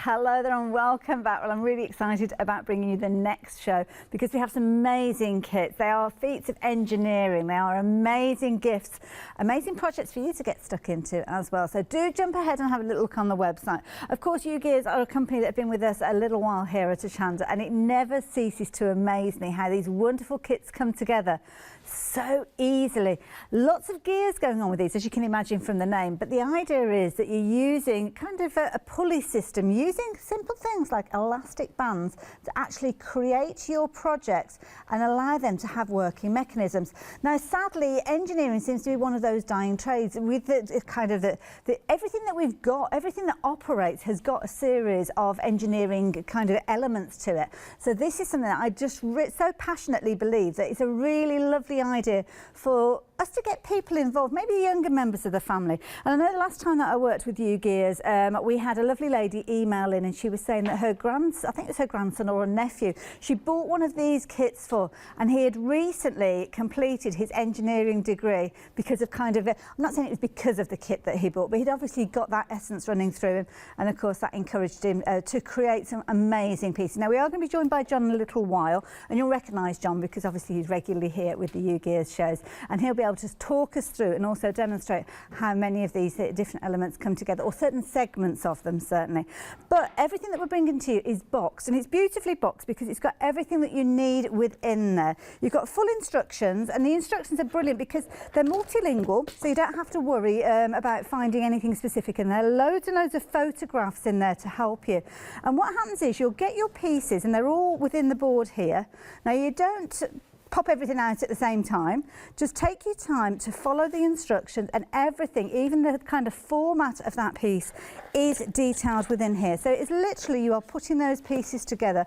Hello there and welcome back. Well, I'm really excited about bringing you the next show because we have some amazing kits. They are feats of engineering. They are amazing gifts, amazing projects for you to get stuck into as well. So do jump ahead and have a little look on the website. Of course, UGears are a company that have been with us a little while here at Hochanda, and it never ceases to amaze me how these wonderful kits come together so easily. Lots of gears going on with these, as you can imagine from the name, but the idea is that you're using kind of a pulley system, using simple things like elastic bands to actually create your projects and allow them to have working mechanisms. Now, sadly, engineering seems to be one of those dying trades. With everything that we've got, everything that operates has got a series of engineering kind of elements to it. So this is something that I just so passionately believe that it's a really lovely idea for us to get people involved, maybe younger members of the family. And I know the last time that I worked with UGears, we had a lovely lady email in and she was saying that her grandson, I think it was her grandson or a nephew, she bought one of these kits for, and he had recently completed his engineering degree because of I'm not saying it was because of the kit that he bought, but he'd obviously got that essence running through him, and of course that encouraged him to create some amazing pieces. Now we are going to be joined by John in a little while, and you'll recognise John because obviously he's regularly here with the UGears shows, and he'll be able to talk us through and also demonstrate how many of these different elements come together, or certain segments of them certainly. But everything that we're bringing to you is boxed, and it's beautifully boxed because it's got everything that you need within there. You've got full instructions, and the instructions are brilliant because they're multilingual, so you don't have to worry about finding anything specific in there. Loads and loads of photographs in there to help you. And what happens is you'll get your pieces, and they're all within the board here. Now you don't pop everything out at the same time. Just take your time to follow the instructions, and everything, even the kind of format of that piece, is detailed within here. So it's literally, you are putting those pieces together.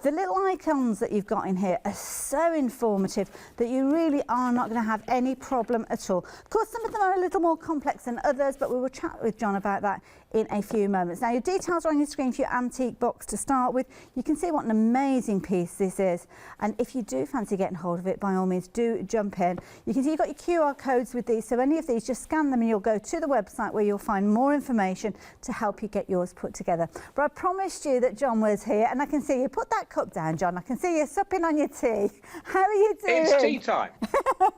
The little icons that you've got in here are so informative that you really are not going to have any problem at all. Of course, some of them are a little more complex than others, but we will chat with John about that in a few moments. Now, your details are on your screen for your antique box to start with. You can see what an amazing piece this is. And if you do fancy getting hold of it, by all means, do jump in. You can see you've got your QR codes with these, so any of these, just scan them and you'll go to the website where you'll find more information to help you get yours put together. But I promised you that John was here, and I can see you put that cup down, John. I can see you supping on your tea. How are you doing? It's tea time.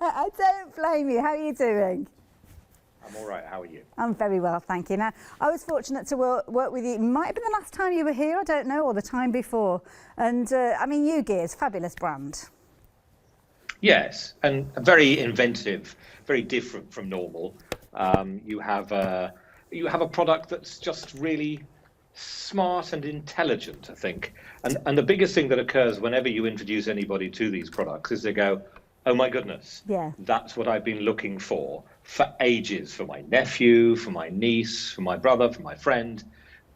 I don't blame you. How are you doing? I'm all right. How are you? I'm very well, thank you. Now, I was fortunate to work with you. It might have been the last time you were here, I don't know, or the time before. And I mean, UGears, fabulous brand. Yes, and very inventive, very different from normal. You have a product that's just really smart and intelligent, I think. And the biggest thing that occurs whenever you introduce anybody to these products is they go, oh my goodness, yeah, that's what I've been looking for ages, for my nephew, for my niece, for my brother, for my friend,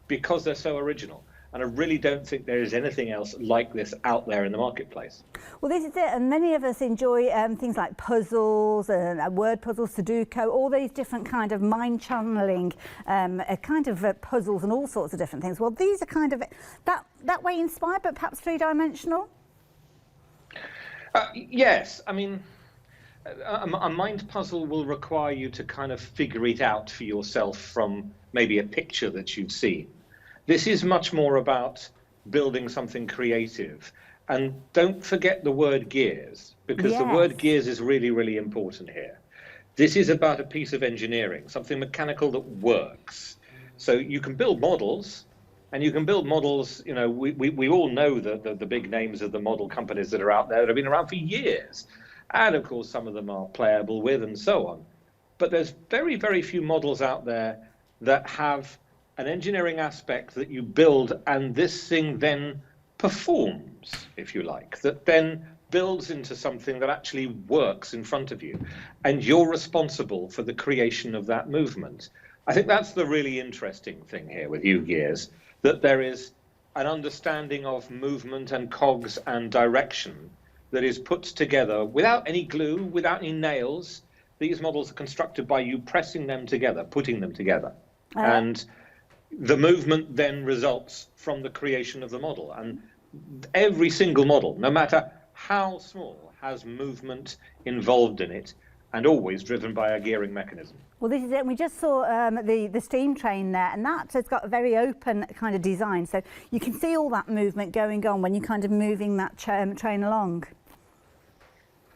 because they're so original. And I really don't think there is anything else like this out there in the marketplace. Well, this is it, and many of us enjoy things like puzzles and word puzzles, Sudoku, all these different kind of mind channeling puzzles and all sorts of different things. Well, these are kind of that way inspired, but perhaps three-dimensional. Yes, I mean, a mind puzzle will require you to kind of figure it out for yourself from maybe a picture that you've seen. This is much more about building something creative. And don't forget the word gears, because yes, the word gears is really, really important here. This is about a piece of engineering, something mechanical that works. So you can build models, and you can build models, you know, we all know the big names of the model companies that are out there that have been around for years. And of course, some of them are playable with and so on. But there's very, very few models out there that have an engineering aspect that you build, and this thing then performs, if you like, that then builds into something that actually works in front of you, and you're responsible for the creation of that movement. I think that's the really interesting thing here with UGears, that there is an understanding of movement and cogs and direction that is put together without any glue, without any nails. These models are constructed by you pressing them together, putting them together. And the movement then results from the creation of the model. And every single model, no matter how small, has movement involved in it. and always driven by a gearing mechanism. Well, this is it. We just saw the steam train there, and that has got a very open kind of design. So you can see all that movement going on when you're kind of moving that train along.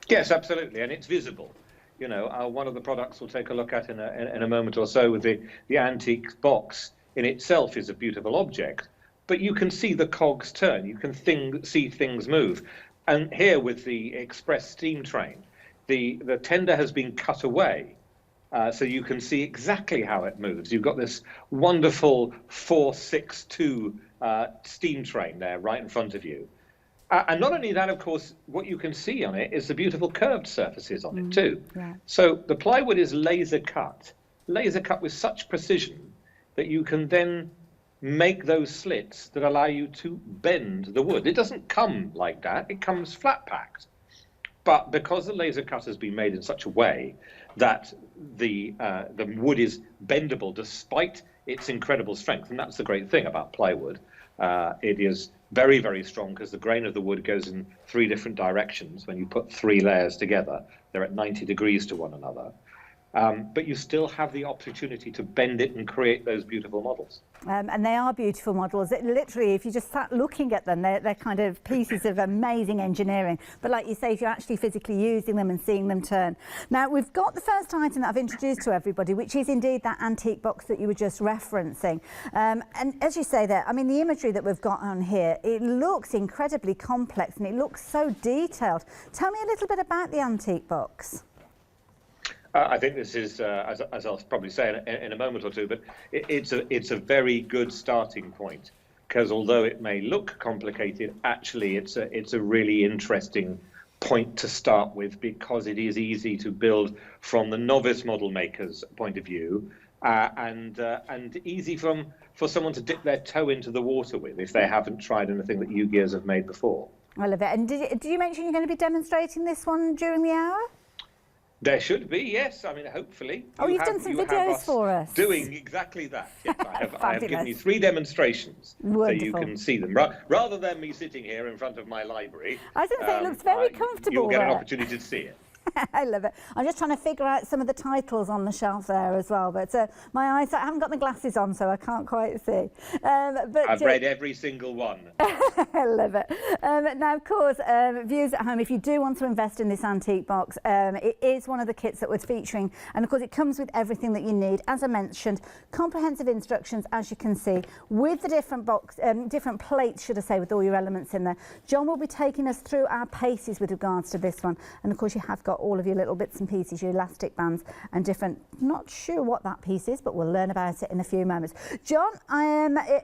Yes, absolutely, and it's visible. You know, one of the products we'll take a look at in a moment or so with the antique box in itself is a beautiful object, but you can see the cogs turn, you can see things move. And here with the express steam train, the tender has been cut away, so you can see exactly how it moves. You've got this wonderful 462 steam train there right in front of you. And not only that, of course, what you can see on it is the beautiful curved surfaces on it too. Yeah. So the plywood is laser cut with such precision that you can then make those slits that allow you to bend the wood. It doesn't come like that, it comes flat packed. But because the laser cut has been made in such a way that the wood is bendable despite its incredible strength, and that's the great thing about plywood, it is very, very strong because the grain of the wood goes in 3 different directions. When you put 3 layers together, they're at 90 degrees to one another. But you still have the opportunity to bend it and create those beautiful models. And they are beautiful models. Literally, if you just sat looking at them, they're kind of pieces of amazing engineering. But like you say, if you're actually physically using them and seeing them turn. Now, we've got the first item that I've introduced to everybody, which is indeed that antique box that you were just referencing. And as you say there, I mean, the imagery that we've got on here, it looks incredibly complex and it looks so detailed. Tell me a little bit about the antique box. I think this is, as I'll probably say in a moment or two, but it's a very good starting point, because although it may look complicated, actually it's a really interesting point to start with, because it is easy to build from the novice model maker's point of view, and easy for someone to dip their toe into the water with if they haven't tried anything that UGears have made before. I love it. And did you mention you're going to be demonstrating this one during the hour? There should be, yes. I mean, hopefully. Oh, you've done some videos for us. Doing exactly that. Yes, I have given you 3 demonstrations. Wonderful. So you can see them. Rather than me sitting here in front of my library. I was going to say, it looks very comfortable. You'll get an opportunity to see it. I love it. I'm just trying to figure out some of the titles on the shelf there as well, but my eyesight, I haven't got my glasses on, so I can't quite see. But I've read every single one. I love it. Now, of course, viewers at home, if you do want to invest in this antique box, it is one of the kits that we're featuring, and of course it comes with everything that you need. As I mentioned, comprehensive instructions, as you can see, with the different plates, should I say, with all your elements in there. John will be taking us through our paces with regards to this one, and of course you have got all of your little bits and pieces, your elastic bands and different, not sure what that piece is, but we'll learn about it in a few moments. John,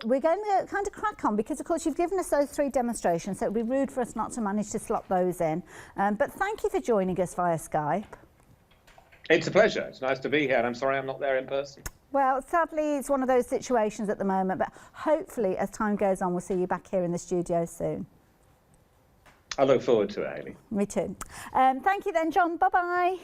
we're going to kind of crack on, because of course you've given us those 3 demonstrations, so it would be rude for us not to manage to slot those in. But thank you for joining us via Skype. It's a pleasure. It's nice to be here, and I'm sorry I'm not there in person. Well, sadly, it's one of those situations at the moment, but hopefully as time goes on, we'll see you back here in the studio soon. I look forward to it, Hayley. Me too. Thank you then, John. Bye-bye.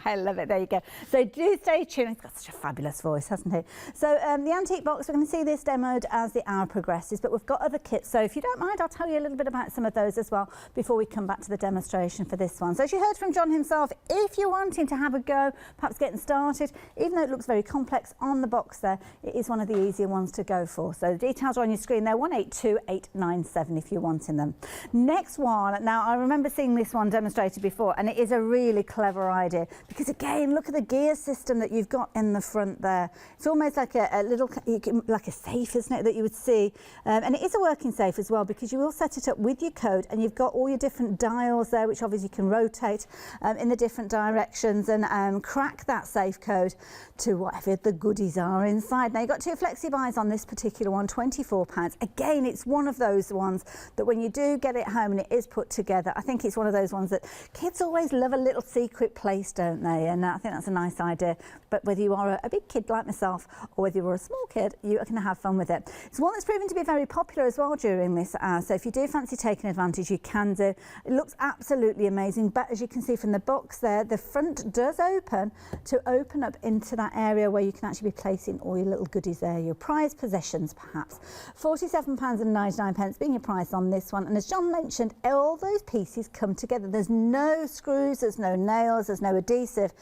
I love it. There you go. So do stay tuned. He's got such a fabulous voice, hasn't he? So the antique box, we're going to see this demoed as the hour progresses, but we've got other kits. So if you don't mind, I'll tell you a little bit about some of those as well before we come back to the demonstration for this one. So as you heard from John himself, if you're wanting to have a go, perhaps getting started, even though it looks very complex on the box there, it is one of the easier ones to go for. So the details are on your screen there, 182897 if you're wanting them. Next one, now I remember seeing this one demonstrated before, and it is a really clever idea. Because again, look at the gear system that you've got in the front there. It's almost like a little, like a safe, isn't it, that you would see. And it is a working safe as well, because you will set it up with your code, and you've got all your different dials there, which obviously you can rotate in the different directions and crack that safe code to whatever the goodies are inside. Now, you've got 2 flexi buys on this particular one, £24. Again, it's one of those ones that when you do get it home and it is put together, I think it's one of those ones that kids always love a little secret place, don't don't they? And I think that's a nice idea. But whether you are a big kid like myself or whether you're a small kid, you are going to have fun with it. It's one that's proven to be very popular as well during this hour. So if you do fancy taking advantage, you can do. It looks absolutely amazing. But as you can see from the box there, the front does open up into that area where you can actually be placing all your little goodies there, your prized possessions perhaps. £47.99 being your price on this one. And as John mentioned, all those pieces come together. There's no screws, there's no nails, there's no adhesive.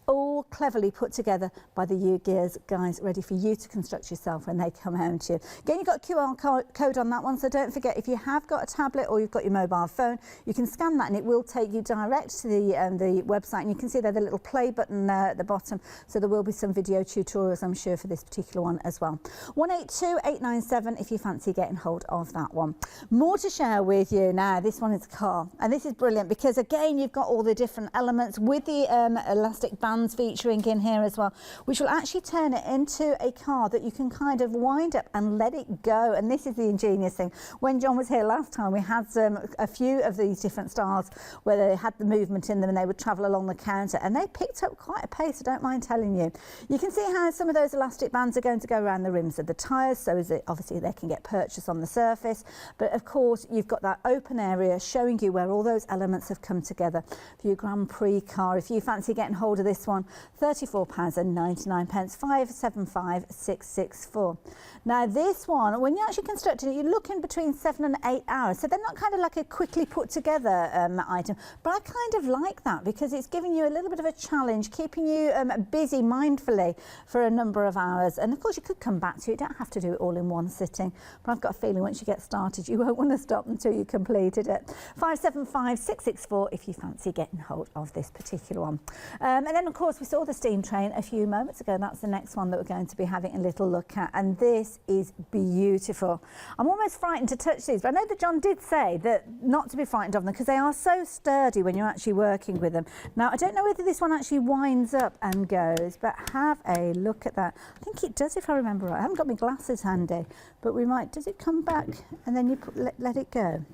All cleverly put together by the U-Gears guys, ready for you to construct yourself when they come home to you. Again, you've got a QR code on that one, so don't forget, if you have got a tablet or you've got your mobile phone, you can scan that and it will take you direct to the website, and you can see there the little play button there at the bottom, so there will be some video tutorials, I'm sure, for this particular one as well. 182897 if you fancy getting hold of that one. More to share with you now. This one is a car, and this is brilliant because again, you've got all the different elements with the elastic band featuring in here as well, which will actually turn it into a car that you can kind of wind up and let it go. And this is the ingenious thing. When John was here last time, we had a few of these different styles where they had the movement in them and they would travel along the counter, and they picked up quite a pace, I don't mind telling you. You can see how some of those elastic bands are going to go around the rims of the tyres, so as it, obviously they can get purchased on the surface, but of course you've got that open area showing you where all those elements have come together for your Grand Prix car. If you fancy getting hold of this one, £34.99, 575664. Now this one, when you're actually constructing it, you're looking between 7 and 8 hours, so they're not kind of like a quickly put together item, but I kind of like that because it's giving you a little bit of a challenge, keeping you busy mindfully for a number of hours. And of course you could come back to it, you don't have to do it all in one sitting, but I've got a feeling once you get started you won't want to stop until you completed it. 575664 if you fancy getting hold of this particular one. And then of course we saw the steam train a few moments ago. That's the next one that we're going to be having a little look at, and this is beautiful. I'm almost frightened to touch these, but I know that John did say that not to be frightened of them because they are so sturdy when you're actually working with them. Now I don't know whether this one actually winds up and goes, but have a look at that. I think it does, if I remember right. I haven't got my glasses handy, but we might. Does it come back and then you let it go?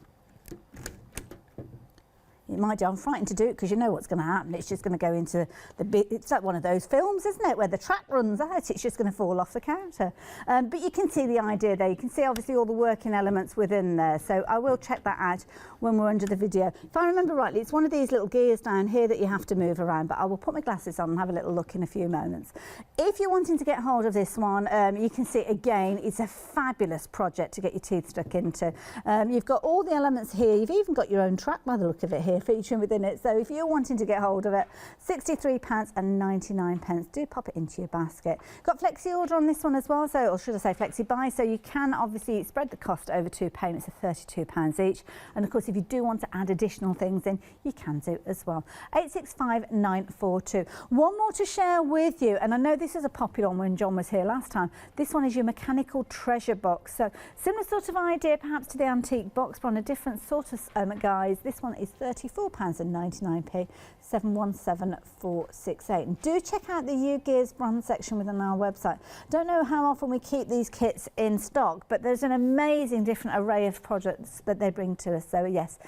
It might do. I'm frightened to do it because you know what's going to happen. It's just going to go into the bit. It's like one of those films, isn't it, where the track runs out. It's just going to fall off the counter. But you can see the idea there. You can see obviously all the working elements within there. So I will check that out when we're under the video. If I remember rightly, it's one of these little gears down here that you have to move around. But I will put my glasses on and have a little look in a few moments. If you're wanting to get hold of this one, you can see again, it's a fabulous project to get your teeth stuck into. You've got all the elements here. You've even got your own track by the look of it here, featuring within it. So if you're wanting to get hold of it, £63.99. Do pop it into your basket. Got flexi order on this one as well, so, or should I say flexi buy, so you can obviously spread the cost over 2 payments of £32 each. And of course, if you do want to add additional things in, you can do as well. 865942. One more to share with you, and I know this is a popular one when John was here last time. This one is your mechanical treasure box. So similar sort of idea perhaps to the antique box, but on a different sort of guise. This one is £34.99, 717468. And do check out the U-Gears brand section within our website. Don't know how often we keep these kits in stock, but there's an amazing different array of projects that they bring to us. So yes,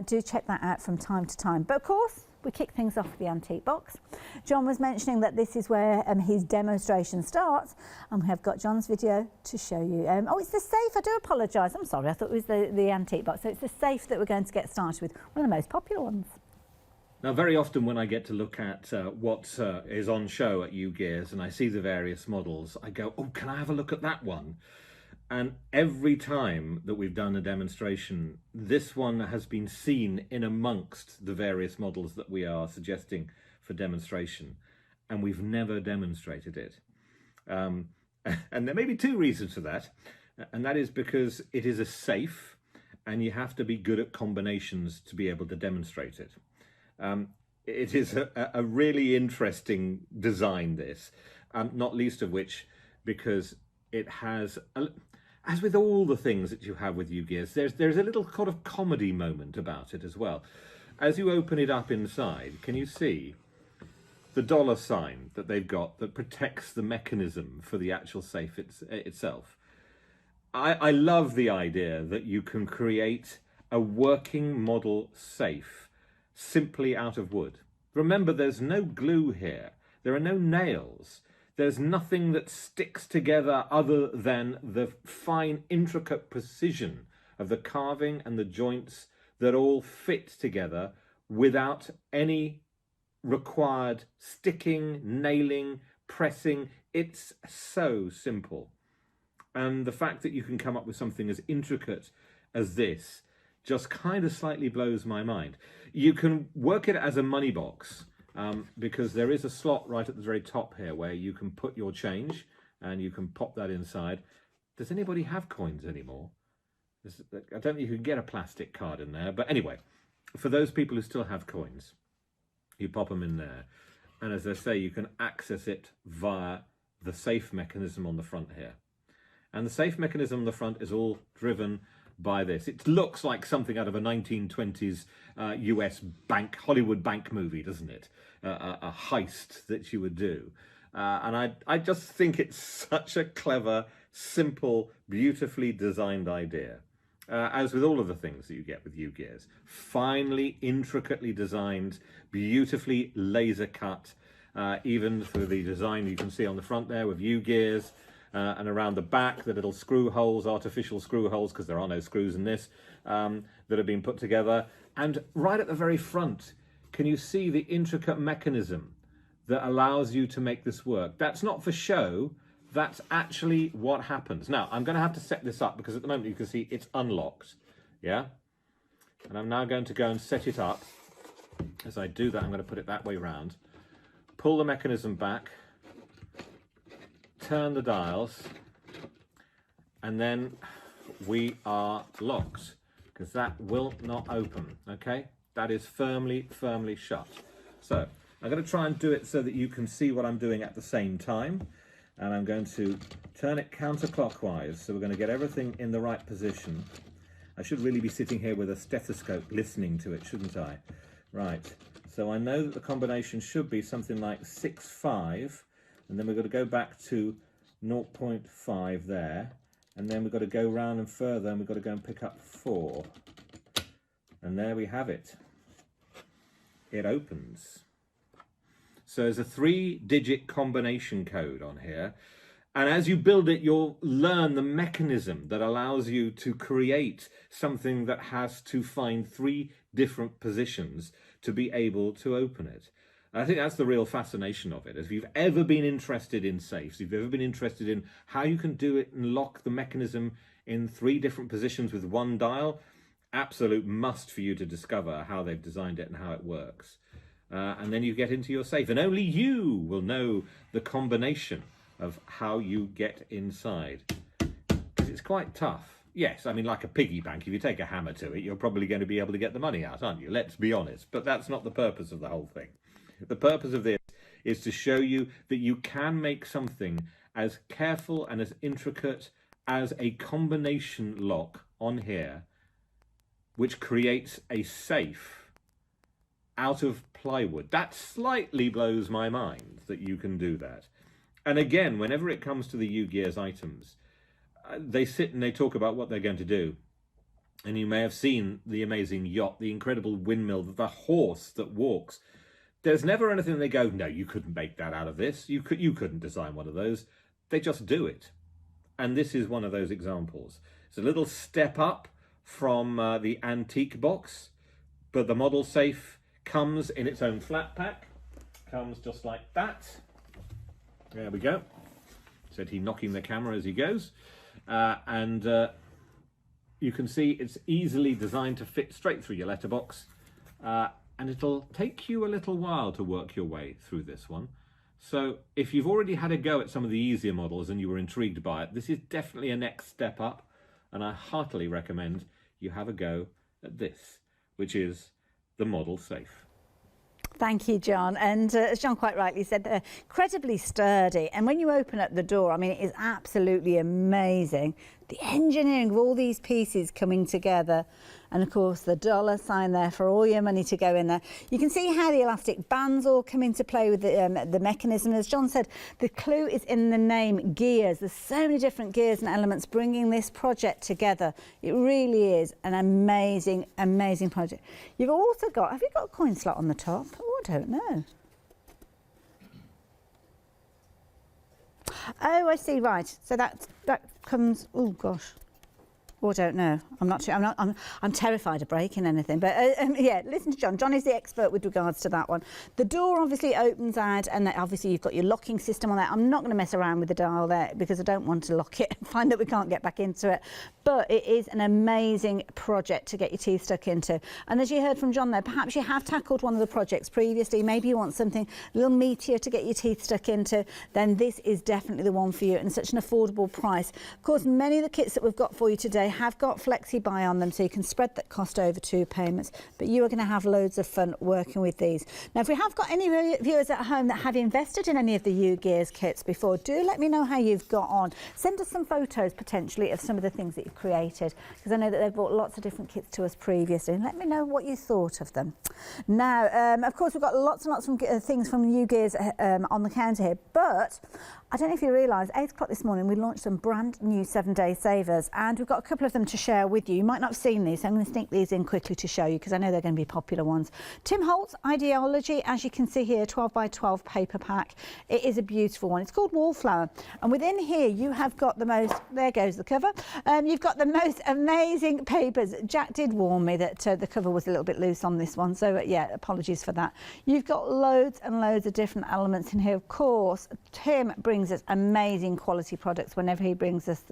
do check that out from time to time. But of course, we kick things off with the antique box. John was mentioning that this is where his demonstration starts, and we have got John's video to show you. Oh, it's the safe. I do apologise. I'm sorry. I thought it was the antique box. So it's the safe that we're going to get started with. One of the most popular ones. Now, very often when I get to look at what is on show at U-Gears and I see the various models, I go, oh, can I have a look at that one? And every time that we've done a demonstration, this one has been seen in amongst the various models that we are suggesting for demonstration, and we've never demonstrated it. And there may be two reasons for that, and that is because it is a safe and you have to be good at combinations to be able to demonstrate it. It is a really interesting design, this, not least of which because it has, as with all the things that you have with U-Gears, there's a little kind of comedy moment about it as well. As you open it up inside, can you see the dollar sign that they've got that protects the mechanism for the actual safe itself? I love the idea that you can create a working model safe simply out of wood. Remember, there's no glue here. There are no nails. There's nothing that sticks together other than the fine, intricate precision of the carving and the joints that all fit together without any required sticking, nailing, pressing. It's so simple. And the fact that you can come up with something as intricate as this just kind of slightly blows my mind. You can work it as a money box because there is a slot right at the very top here where you can put your change and you can pop that inside. Does anybody have coins anymore? I don't think you can get a plastic card in there, but anyway, for those people who still have coins, you pop them in there. And as I say, you can access it via the safe mechanism on the front here. And the safe mechanism on the front is all driven by this. It looks like something out of a 1920s US bank, Hollywood bank movie, doesn't it? A heist that you would do. And I just think it's such a clever, simple, beautifully designed idea. As with all of the things that you get with U-Gears. Finely, intricately designed, beautifully laser cut, even through the design you can see on the front there with U-Gears, and around the back, the little screw holes, artificial screw holes, because there are no screws in this, that have been put together. And right at the very front, can you see the intricate mechanism that allows you to make this work? That's not for show. That's actually what happens. Now, I'm going to have to set this up because at the moment you can see it's unlocked. Yeah? And I'm now going to go and set it up. As I do that, I'm going to put it that way round. Pull the mechanism back. Turn the dials. And then we are locked because that will not open. Okay? That is firmly, firmly shut. So I'm going to try and do it so that you can see what I'm doing at the same time. And I'm going to turn it counterclockwise, so we're going to get everything in the right position. I should really be sitting here with a stethoscope listening to it, shouldn't I? Right, so I know that the combination should be something like 6.5, and then we've got to go back to 0.5 there, and then we've got to go round and further, and we've got to go and pick up 4. And there we have it. It opens. So there's a 3-digit combination code on here. And as you build it, you'll learn the mechanism that allows you to create something that has to find 3 different positions to be able to open it. And I think that's the real fascination of it. If you've ever been interested in safes, if you've ever been interested in how you can do it and lock the mechanism in 3 different positions with 1 dial, absolute must for you to discover how they've designed it and how it works. And then you get into your safe, and only you will know the combination of how you get inside. Because it's quite tough. Yes, I mean, like a piggy bank, if you take a hammer to it, you're probably going to be able to get the money out, aren't you? Let's be honest. But that's not the purpose of the whole thing. The purpose of this is to show you that you can make something as careful and as intricate as a combination lock on here, which creates a safe out of plywood. That slightly blows my mind that you can do that. And again, whenever it comes to the U-Gears items, they sit and they talk about what they're going to do. And you may have seen the amazing yacht, the incredible windmill, the horse that walks. There's never anything they go, no, you couldn't make that out of this. You couldn't design one of those. They just do it. And this is one of those examples. It's a little step up from the antique box, but the model safe comes in its own flat pack, comes just like that. There we go. Said he knocking the camera as he goes. And you can see it's easily designed to fit straight through your letterbox. And it'll take you a little while to work your way through this one. So if you've already had a go at some of the easier models and you were intrigued by it, this is definitely a next step up. And I heartily recommend you have a go at this, which is the model safe. Thank you, John. And as John quite rightly said, they're incredibly sturdy. And when you open up the door, I mean, it is absolutely amazing. The engineering of all these pieces coming together. and of course the dollar sign there for all your money to go in there. You can see how the elastic bands all come into play with the mechanism. As John said, the clue is in the name, gears. There's so many different gears and elements bringing this project together. It really is an amazing, amazing project. You've also got, have you got a coin slot on the top? Oh, I don't know. Oh, I see, right. So that comes, oh gosh. Oh, I don't know. I'm not sure. I'm terrified of breaking anything. But yeah, listen to John. John is the expert with regards to that one. The door obviously opens out, and obviously you've got your locking system on there. I'm not going to mess around with the dial there because I don't want to lock it and find that we can't get back into it. But it is an amazing project to get your teeth stuck into. And as you heard from John there, perhaps you have tackled one of the projects previously. Maybe you want something a little meatier to get your teeth stuck into. Then this is definitely the one for you, and such an affordable price. Of course, many of the kits that we've got for you today have got flexi buy on them, so you can spread that cost over 2 payments, but you are going to have loads of fun working with these. Now, if we have got any viewers at home that have invested in any of the U-Gears kits before, do let me know how you've got on. Send us some photos potentially of some of the things that you've created, because I know that they've brought lots of different kits to us previously, and let me know what you thought of them. Now, of course, we've got lots and lots of things from U-Gears on the counter here, but I don't know if you realise, 8 o'clock this morning, we launched some brand new 7-day savers, and we've got a couple of them to share with you. You might not have seen these, so I'm going to sneak these in quickly to show you because I know they're going to be popular ones. Tim Holtz Ideology, as you can see here, 12 by 12 paper pack. It is a beautiful one. It's called Wallflower, and within here you have got the most, there goes the cover, you've got the most amazing papers. Jack did warn me that the cover was a little bit loose on this one, so yeah, apologies for that. You've got loads and loads of different elements in here. Of course, Tim brings us amazing quality products whenever he brings us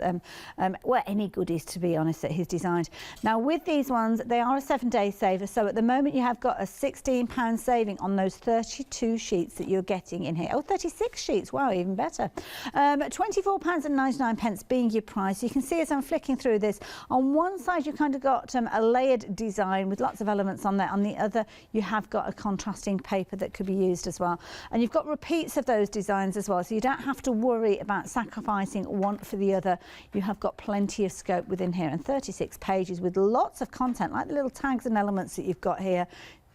well, any goodies, to be honest, that he's designed. Now with these ones, they are a 7-day saver, so at the moment you have got a £16 saving on those 32 sheets that you're getting in here. Oh, 36 sheets, wow, even better. £24.99 being your price. You can see as I'm flicking through this, on one side you've kind of got a layered design with lots of elements on there. On the other, you have got a contrasting paper that could be used as well, and you've got repeats of those designs as well, so you don't have to worry about sacrificing one for the other. You have got plenty of scope within here, and 36 pages with lots of content like the little tags and elements that you've got here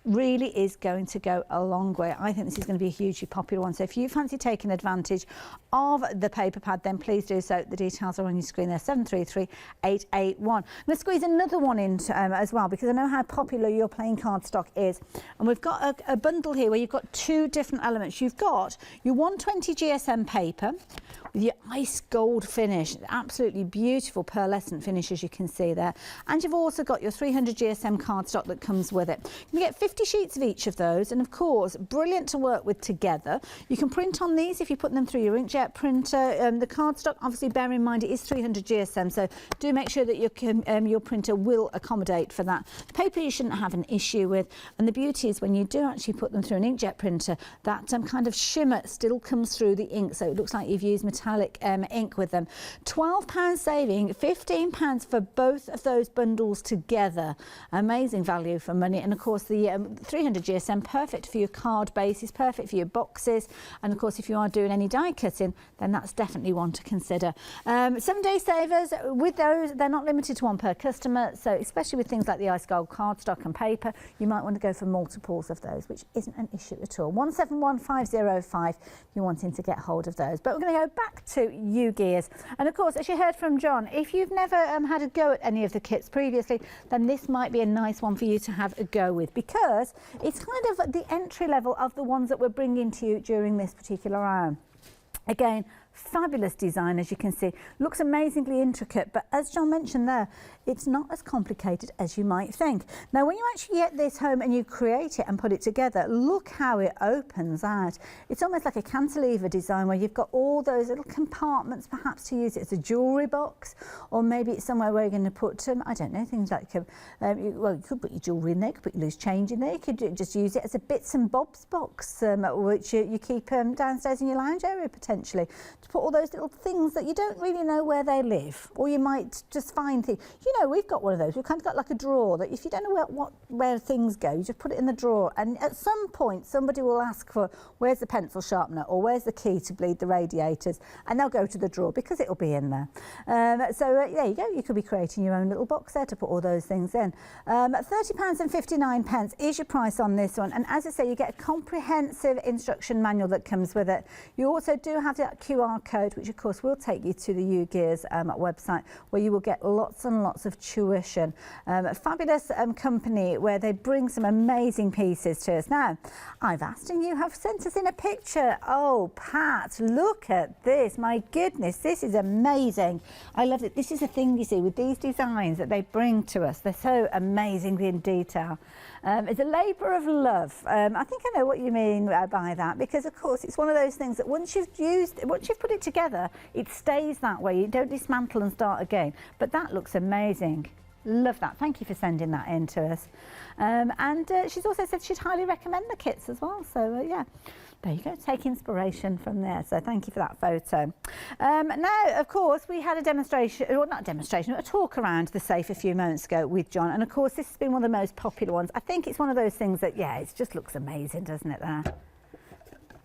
really is going to go a long way. I think this is going to be a hugely popular one, so if you fancy taking advantage of the paper pad, then please do so. The details are on your screen there, 733881. I'm going to squeeze another one in as well, because I know how popular your playing card stock is, and we've got a bundle here where you've got 2 different elements. You've got your 120 GSM paper with your ice gold finish, absolutely beautiful pearlescent finish, as you can see there, and you've also got your 300 GSM cardstock that comes with it. You get 50 sheets of each of those, and of course brilliant to work with together. You can print on these if you put them through your inkjet printer. The cardstock, obviously bear in mind it is 300 GSM, so do make sure that your printer will accommodate for that. The paper you shouldn't have an issue with, and the beauty is when you do actually put them through an inkjet printer, that kind of shimmer still comes through the ink, so it looks like you've used metallic ink with them. £12 saving, £15 for both of those bundles together. Amazing value for money. And of course the 300 GSM, perfect for your card bases, perfect for your boxes, and of course if you are doing any die cutting, then that's definitely one to consider. 7-day savers, with those, they're not limited to one per customer, so especially with things like the ice gold cardstock and paper, you might want to go for multiples of those, which isn't an issue at all. 171505 if you're wanting to get hold of those. But we're going to go back to U-Gears, and of course, as you heard from John, if you've never had a go at any of the kits previously, then this might be a nice one for you to have a go with, because it's kind of at the entry level of the ones that we're bringing to you during this particular round. Again, fabulous design, as you can see, looks amazingly intricate, but as John mentioned there, it's not as complicated as you might think. Now when you actually get this home and you create it and put it together, look how it opens out. It's almost like a cantilever design where you've got all those little compartments, perhaps to use it as a jewellery box, or maybe it's somewhere where you're going to put I don't know, things like well, you could put your jewellery in there, you could put your loose change in there, you could just use it as a bits and bobs box, which you keep downstairs in your lounge area potentially. to put all those little things that you don't really know where they live, or you might just find things. You know, we've got one of those. We've kind of got like a drawer that if you don't know where things go, you just put it in the drawer, and at some point somebody will ask for where's the pencil sharpener or where's the key to bleed the radiators, and they'll go to the drawer because it'll be in there. There you go. You could be creating your own little box there to put all those things in. £30.59 is your price on this one, and as I say, you get a comprehensive instruction manual that comes with it. You also do have that QR code, which of course will take you to the UGears website, where you will get lots and lots of tuition. A fabulous company where they bring some amazing pieces to us. Now, I've asked and you have sent us in a picture. Oh, Pat, look at this. My goodness, this is amazing. I love it. This is the thing, you see, with these designs that they bring to us. They're so amazing in detail. It's a labour of love. I think I know what you mean by that, because of course it's one of those things that once you've put it together, it stays that way. You don't dismantle and start again. But that looks amazing. Love that. Thank you for sending that in to us. She's also said she'd highly recommend the kits as well. So yeah, there you go. Take inspiration from there. So thank you for that photo. Now, of course, we had a demonstration, or not a demonstration, but a talk around the safe a few moments ago with John. And of course, this has been one of the most popular ones. I think it's one of those things that, yeah, it just looks amazing, doesn't it there?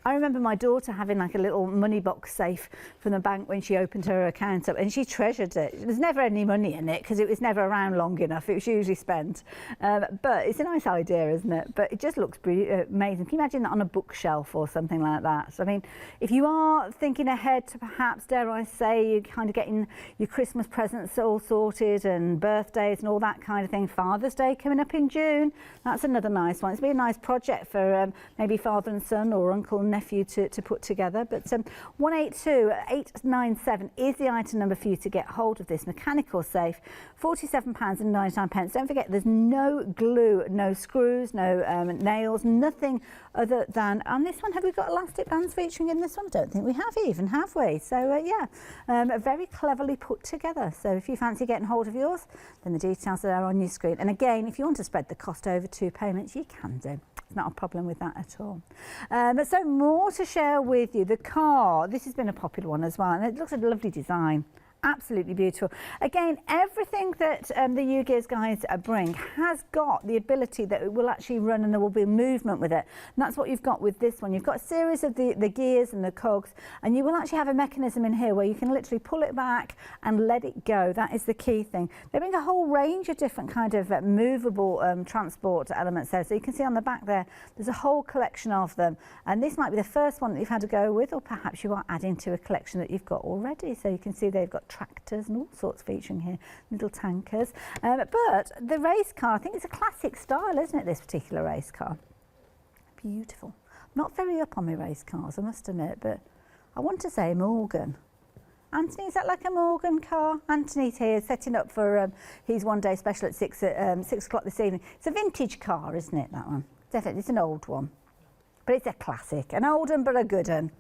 I remember my daughter having like a little money box safe from the bank when she opened her account up, and she treasured it. There's never any money in it because it was never around long enough. It was usually spent. But it's a nice idea, isn't it? But it just looks amazing. Can you imagine that on a bookshelf or something like that? So, I mean, if you are thinking ahead to perhaps, dare I say, you're kind of getting your Christmas presents all sorted and birthdays and all that kind of thing. Father's Day coming up in June. That's another nice one. It's been a nice project for maybe father and son or uncle and nephew to put together. But 182897 is the item number for you to get hold of this mechanical safe. £47.99. Don't forget, there's no glue, no screws, no nails, nothing other than, on this one, have we got elastic bands featuring in this one? I don't think we have even, have we? So yeah, very cleverly put together. So if you fancy getting hold of yours, then the details are there on your screen. And again, if you want to spread the cost over 2 payments, you can do. It's not a problem with that at all. So more to share with you. The car, this has been a popular one as well, and it looks like a lovely design. Absolutely beautiful. Again, everything that the UGears guys bring has got the ability that it will actually run and there will be movement with it. And that's what you've got with this one. You've got a series of the gears and the cogs, and you will actually have a mechanism in here where you can literally pull it back and let it go. That is the key thing. They bring a whole range of different kind of movable transport elements there. So you can see on the back there, there's a whole collection of them. And this might be the first one that you've had to go with, or perhaps you are adding to a collection that you've got already. So you can see they've got tractors and all sorts featuring here, little tankers. But the race car, I think it's a classic style, isn't it, this particular race car? Beautiful. Not very up on my race cars, I must admit, but I want to say Morgan. Anthony, is that like a Morgan car? Anthony's here setting up for his one-day special at 6 o'clock this evening. It's a vintage car, isn't it, that one? Definitely, it's an old one. But it's a classic, an old one but a good one.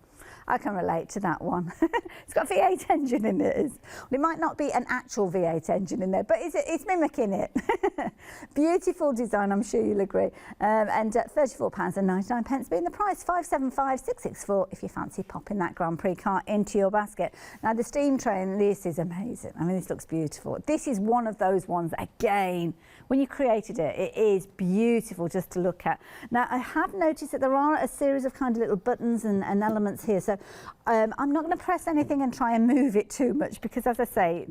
I can relate to that one. It's got a V8 engine in it. Well, it might not be an actual V8 engine in there, but it's mimicking it. Beautiful design, I'm sure you'll agree. And £34.99 being the price, 575,664 if you fancy popping that Grand Prix car into your basket. Now, the steam train, this is amazing. I mean, this looks beautiful. This is one of those ones, again, when you created it, it is beautiful just to look at. Now, I have noticed that there are a series of kind of little buttons and elements here. So I'm not going to press anything and try and move it too much because, as I say,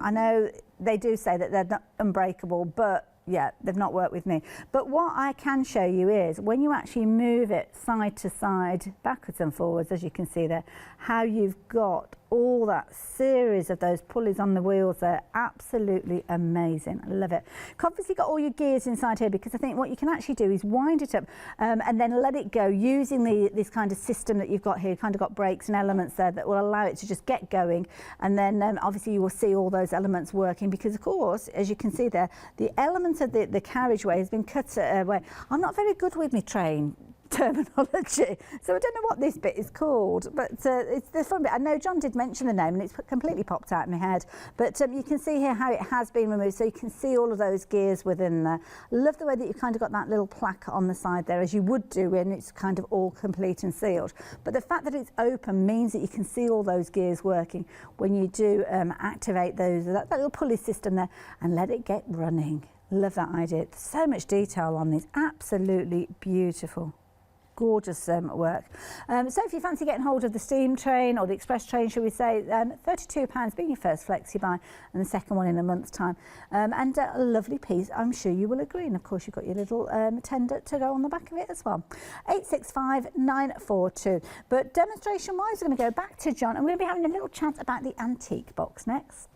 I know they do say that they're not unbreakable, but yeah, they've not worked with me. But what I can show you is when you actually move it side to side, backwards and forwards, as you can see there, how you've got all that series of those pulleys on the wheels there. Absolutely amazing. I love it. You've obviously got all your gears inside here because I think what you can actually do is wind it up and then let it go using this kind of system that you've got here. You've kind of got brakes and elements there that will allow it to just get going, and then obviously you will see all those elements working because, of course, as you can see there, the elements of the carriageway has been cut away. I'm not very good with my train terminology. So I don't know what this bit is called, but it's the fun bit. I know John did mention the name and it's completely popped out in my head, but you can see here how it has been removed, so you can see all of those gears within there. Love the way that you've kind of got that little plaque on the side there, as you would do when it's kind of all complete and sealed. But the fact that it's open means that you can see all those gears working when you do activate that little pulley system there and let it get running. Love that idea. So much detail on these, absolutely beautiful. Gorgeous work. So if you fancy getting hold of the steam train or the express train, shall we say, £32 being your first flexi buy and the second one in a month's time. And a lovely piece, I'm sure you will agree. And of course you've got your little tender to go on the back of it as well. 865942. But demonstration wise, we're going to go back to John and we're going to be having a little chat about the antique box next.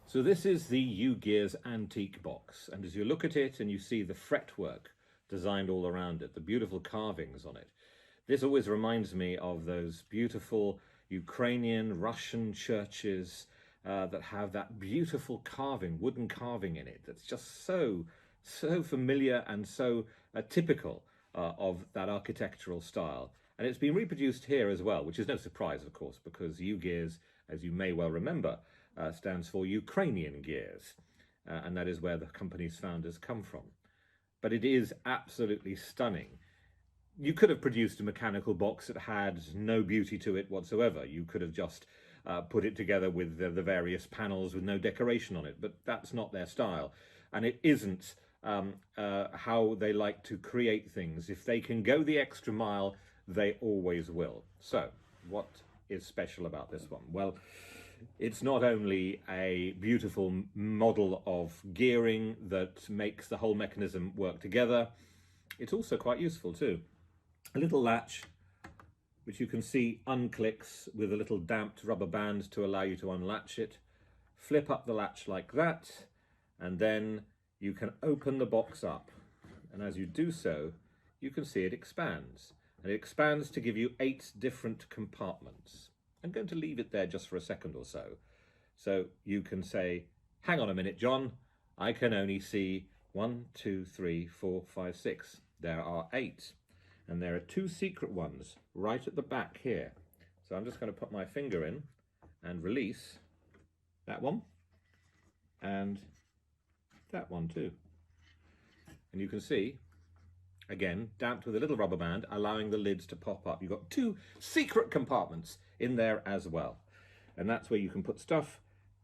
So this is the U-Gears antique box, and as you look at it and you see the fretwork designed all around it, the beautiful carvings on it, this always reminds me of those beautiful Ukrainian, Russian churches that have that beautiful carving, wooden carving in it, that's just so familiar and so typical of that architectural style. And it's been reproduced here as well, which is no surprise, of course, because U-Gears, as you may well remember, stands for Ukrainian Gears, and that is where the company's founders come from. But it is absolutely stunning. You could have produced a mechanical box that had no beauty to it whatsoever. You could have just put it together with the various panels with no decoration on it, but that's not their style. And it isn't how they like to create things. If they can go the extra mile, they always will. So, what is special about this one? Well, it's not only a beautiful model of gearing that makes the whole mechanism work together, it's also quite useful too. A little latch, which you can see unclicks with a little damped rubber band to allow you to unlatch it. Flip up the latch like that, and then you can open the box up. And as you do so, you can see it expands. And it expands to give you 8 different compartments. I'm going to leave it there just for a second or so. So you can say, hang on a minute, John, I can only see 1, 2, 3, 4, 5, 6. There are 8. And there are 2 secret ones right at the back here. So I'm just going to put my finger in and release that one and that one too. And you can see, again, damped with a little rubber band, allowing the lids to pop up. You've got 2 secret compartments in there as well. And that's where you can put stuff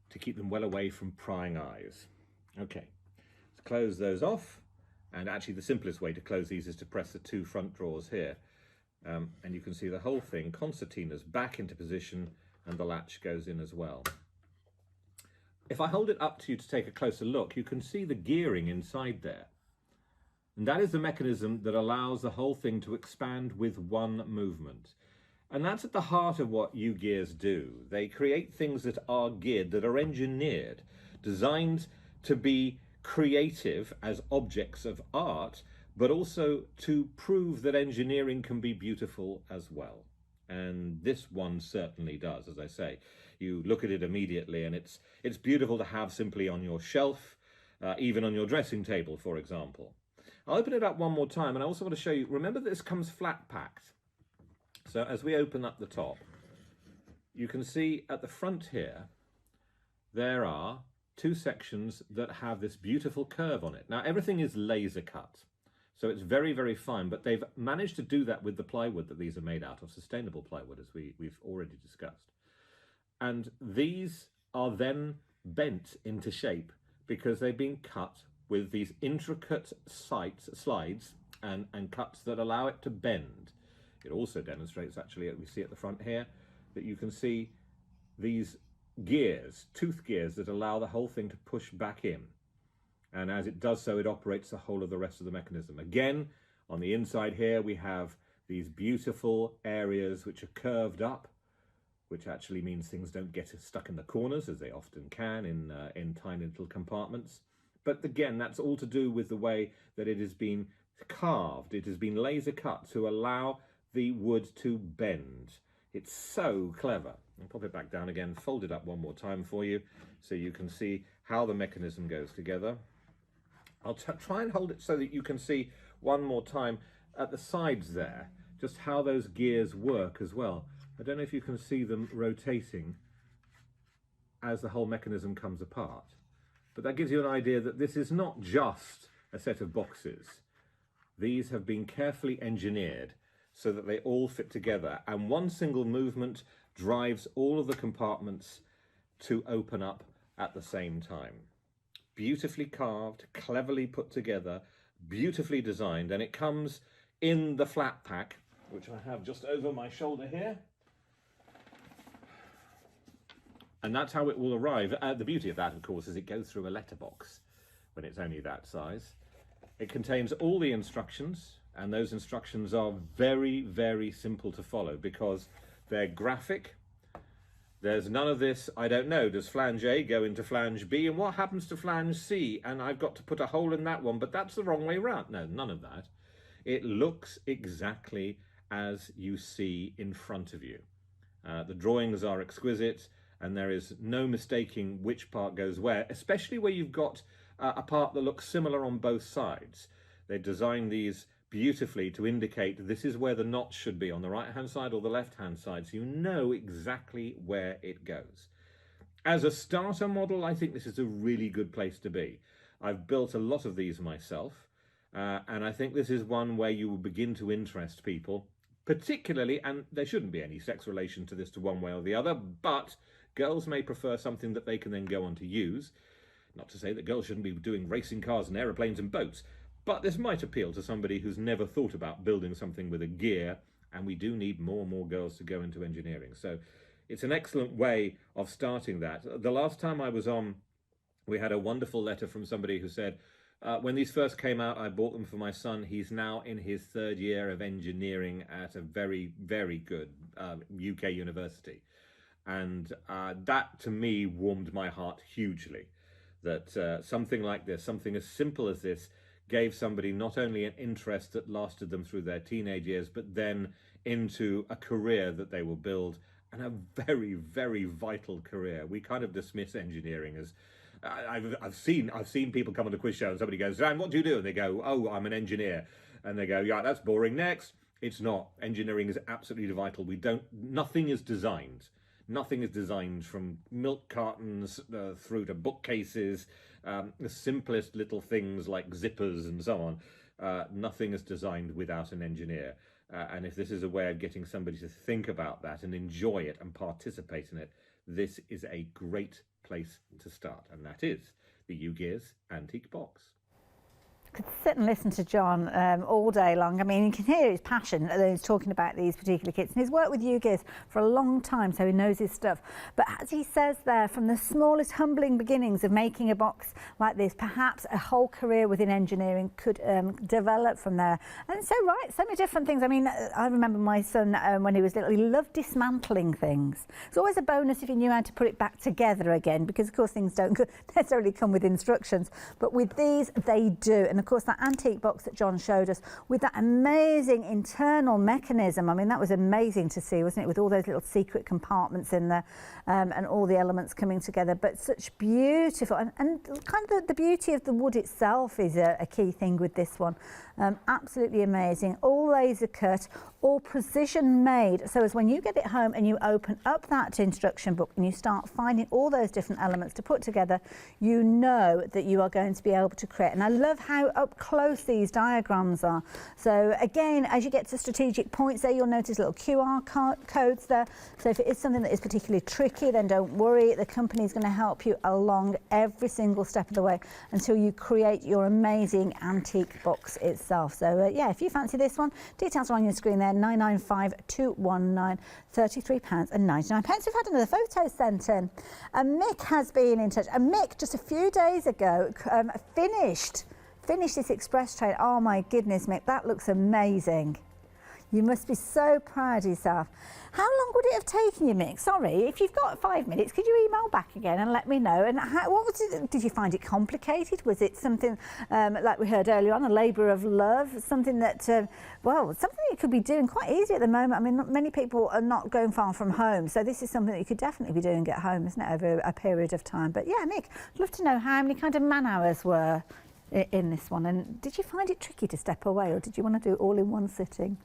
to keep them well away from prying eyes. Okay, let's close those off. And actually the simplest way to close these is to press the 2 front drawers here. And you can see the whole thing, concertina's back into position and the latch goes in as well. If I hold it up to you to take a closer look, you can see the gearing inside there. And that is the mechanism that allows the whole thing to expand with one movement. And that's at the heart of what U-Gears do. They create things that are geared, that are engineered, designed to be creative as objects of art, but also to prove that engineering can be beautiful as well. And this one certainly does, as I say. You look at it immediately and it's beautiful to have simply on your shelf, even on your dressing table, for example. I'll open it up one more time, and I also want to show you, remember this comes flat packed. So as we open up the top, you can see at the front here, there are 2 sections that have this beautiful curve on it. Now everything is laser cut, so it's very, very fine, but they've managed to do that with the plywood that these are made out of, sustainable plywood, as we've already discussed. And these are then bent into shape because they've been cut with these intricate slides and cuts that allow it to bend. It also demonstrates, actually, as we see at the front here, that you can see these gears, tooth gears, that allow the whole thing to push back in. And as it does so, it operates the whole of the rest of the mechanism. Again, on the inside here, we have these beautiful areas which are curved up, which actually means things don't get stuck in the corners, as they often can in tiny little compartments. But again, that's all to do with the way that it has been carved. It has been laser cut to allow the wood to bend. It's so clever. I'll pop it back down again, fold it up one more time for you so you can see how the mechanism goes together. I'll try and hold it so that you can see one more time at the sides there, just how those gears work as well. I don't know if you can see them rotating as the whole mechanism comes apart, but that gives you an idea that this is not just a set of boxes. These have been carefully engineered so that they all fit together, and one single movement drives all of the compartments to open up at the same time. Beautifully carved, cleverly put together, beautifully designed, and it comes in the flat pack, which I have just over my shoulder here. And that's how it will arrive. The beauty of that, of course, is it goes through a letterbox when it's only that size. It contains all the instructions, and those instructions are very, very simple to follow because they're graphic. There's none of this, I don't know, does flange A go into flange B, and what happens to flange C? And I've got to put a hole in that one, but that's the wrong way round. No, none of that. It looks exactly as you see in front of you. The drawings are exquisite, and there is no mistaking which part goes where, especially where you've got a part that looks similar on both sides. They designed these beautifully to indicate this is where the knot should be on the right hand side or the left hand side, so you know exactly where it goes. As a starter model, I think this is a really good place to be. I've built a lot of these myself, and I think this is one where you will begin to interest people, particularly, and there shouldn't be any sex relation to this to one way or the other, but girls may prefer something that they can then go on to use. Not to say that girls shouldn't be doing racing cars and aeroplanes and boats, but this might appeal to somebody who's never thought about building something with a gear, and we do need more and more girls to go into engineering. So it's an excellent way of starting that. The last time I was on, we had a wonderful letter from somebody who said, when these first came out, I bought them for my son. He's now in his third year of engineering at a very, very good UK university. And that, to me, warmed my heart hugely. That something like this, something as simple as this, gave somebody not only an interest that lasted them through their teenage years, but then into a career that they will build, and a very, very vital career. We kind of dismiss engineering as, I've seen people come on the quiz show and somebody goes, "Dan, what do you do?" And they go, "Oh, I'm an engineer." And they go, "Yeah, that's boring, next." It's not. Engineering is absolutely vital. Nothing is designed. Nothing is designed, from milk cartons through to bookcases, the simplest little things like zippers and so on. Nothing is designed without an engineer. And if this is a way of getting somebody to think about that and enjoy it and participate in it, this is a great place to start. And that is the U-Gears Antique Box. Could sit and listen to John all day long. I mean, you can hear his passion when he's talking about these particular kits. And he's worked with U-Gears for a long time, so he knows his stuff. But as he says there, from the smallest humbling beginnings of making a box like this, perhaps a whole career within engineering could develop from there. And so, right, so many different things. I mean, I remember my son, when he was little, he loved dismantling things. It's always a bonus if you knew how to put it back together again, because, of course, things don't necessarily come with instructions. But with these, they do. And of course, that antique box that John showed us with that amazing internal mechanism, I mean, that was amazing to see, wasn't it, with all those little secret compartments in there, and all the elements coming together. But such beautiful, and kind of the beauty of the wood itself is a key thing with this one. Absolutely amazing. All laser cut, all precision made, so as when you get it home and you open up that instruction book and you start finding all those different elements to put together, you know that you are going to be able to create. And I love how up close these diagrams are. So again, as you get to strategic points there, you'll notice little QR codes there. So if it is something that is particularly tricky, then don't worry, the company is going to help you along every single step of the way until you create your amazing antique box itself. So yeah, if you fancy this one, details are on your screen there. 995-219, £33.99. We've had another photo sent in. Mick has been in touch. And Mick, just a few days ago, finished this express train. Oh my goodness, Mick, that looks amazing. You must be so proud of yourself. How long would it have taken you, Mick? Sorry, if you've got 5 minutes, could you email back again and let me know? And what was it? Did you find it complicated? Was it something, like we heard earlier on, a labour of love? Something that, well, something you could be doing quite easy at the moment. I mean, many people are not going far from home, so this is something that you could definitely be doing at home, isn't it, over a period of time? But yeah, Mick, I'd love to know how many kind of man hours were in this one. And did you find it tricky to step away, or did you want to do it all in one sitting?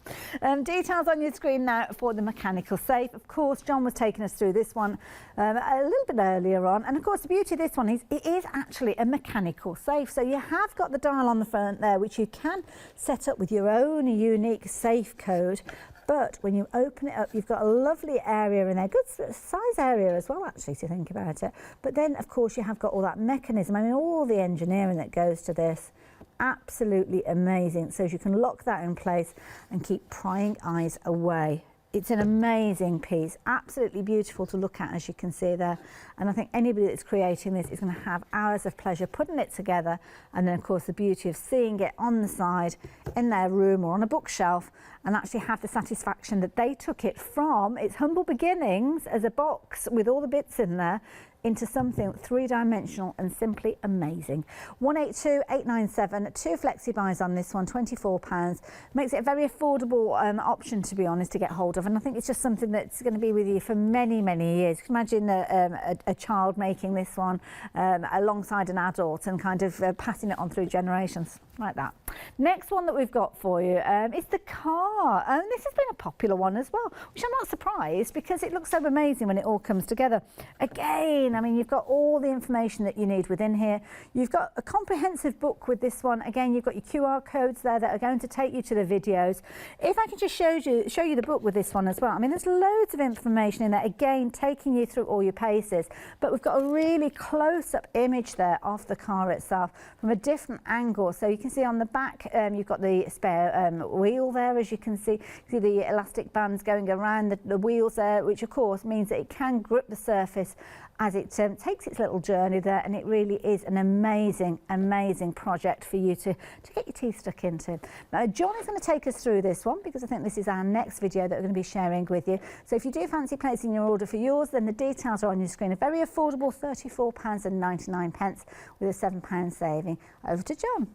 Details on your screen now for the mechanical safe. Of course, John was taking us through this one a little bit earlier on. And of course, the beauty of this one is it is actually a mechanical safe. So you have got the dial on the front there, which you can set up with your own unique safe code. But when you open it up, you've got a lovely area in there, good size area as well, actually, to think about it. But then, of course, you have got all that mechanism. I mean, all the engineering that goes to this, absolutely amazing. So you can lock that in place and keep prying eyes away. It's an amazing piece, absolutely beautiful to look at, as you can see there. And I think anybody that's creating this is going to have hours of pleasure putting it together. And then, of course, the beauty of seeing it on the side in their room or on a bookshelf, and actually have the satisfaction that they took it from its humble beginnings as a box with all the bits in there into something three-dimensional and simply amazing. 182,897, 2 flexi buys on this one, £24. Makes it a very affordable option, to be honest, to get hold of. And I think it's just something that's going to be with you for many, many years. You can imagine a child making this one alongside an adult and kind of passing it on through generations like that. Next one that we've got for you is the car. And this has been a popular one as well, which I'm not surprised because it looks so amazing when it all comes together. Again, I mean, you've got all the information that you need within here. You've got a comprehensive book with this one. Again, you've got your QR codes there that are going to take you to the videos. If I can just show you the book with this one as well. I mean, there's loads of information in there, again, taking you through all your paces. But we've got a really close-up image there of the car itself from a different angle. So you can see on the back, you've got the spare wheel there, as you can see. You see the elastic bands going around the wheels there, which of course means that it can grip the surface as it takes its little journey there, and it really is an amazing, amazing project for you to get your teeth stuck into. Now, John is going to take us through this one because I think this is our next video that we're going to be sharing with you. So if you do fancy placing your order for yours, then the details are on your screen. A very affordable £34.99 with a £7 saving. Over to John.